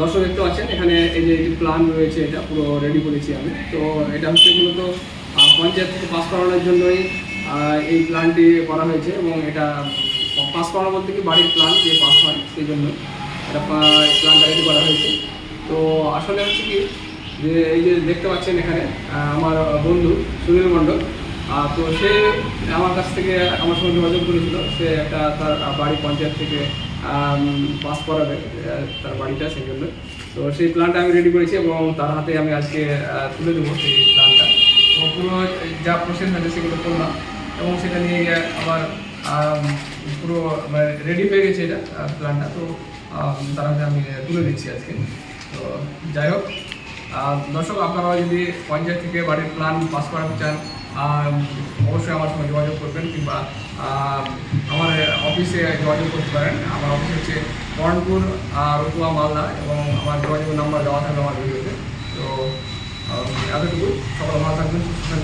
দর্শক দেখতে পাচ্ছেন এখানে এই যে প্ল্যান রয়েছে, এটা পুরো রেডি করেছি আমি। তো এটা হচ্ছে মূলত পঞ্চায়েত থেকে পাস করানোর জন্যই এই প্ল্যানটি করা হয়েছে, এবং এটা পাস করানো বলতে কি বাড়ির প্ল্যান যে পাস হয় সেই জন্য এটা প্ল্যানটা রেডি করা হয়েছে। তো আসলে হচ্ছে কি যে এই যে দেখতে পাচ্ছেন এখানে আমার বন্ধু সুনীল মণ্ডল, তো সে আমার কাছ থেকে আমার সঙ্গে যোগাযোগ করেছিল। সে একটা তার বাড়ি পঞ্চায়েত থেকে পাস করাবে তার বাড়িটা, সেই জন্য। তো সেই প্ল্যানটা আমি রেডি করেছি এবং তার হাতে আমি আজকে তুলে দেবো সেই প্ল্যানটা। তো পুরো যা প্রসেস আছে সেগুলো করলাম, এবং সেটা নিয়ে আবার পুরো মানে রেডি হয়ে গেছে এটা প্ল্যানটা। তো তার হাতে আমি তুলে দিচ্ছি আজকে। তো যাই হোক, দর্শক আপনারা যদি পঞ্চায়েত থেকে বাড়ির প্ল্যান পাস করাতে চান, অবশ্যই আমার সঙ্গে যোগাযোগ করবেন, কিংবা আমার অফিসে যোগাযোগ করতে পারেন। আমার অফিস হচ্ছে কর্ণপুর, রতুয়া, মালদা, এবং আমার যোগাযোগ নাম্বার দেওয়া থাকবে আমার ভিডিওতে। তো এতটুকু, সকল ভালো থাকবেন, সুস্থ থাকবেন।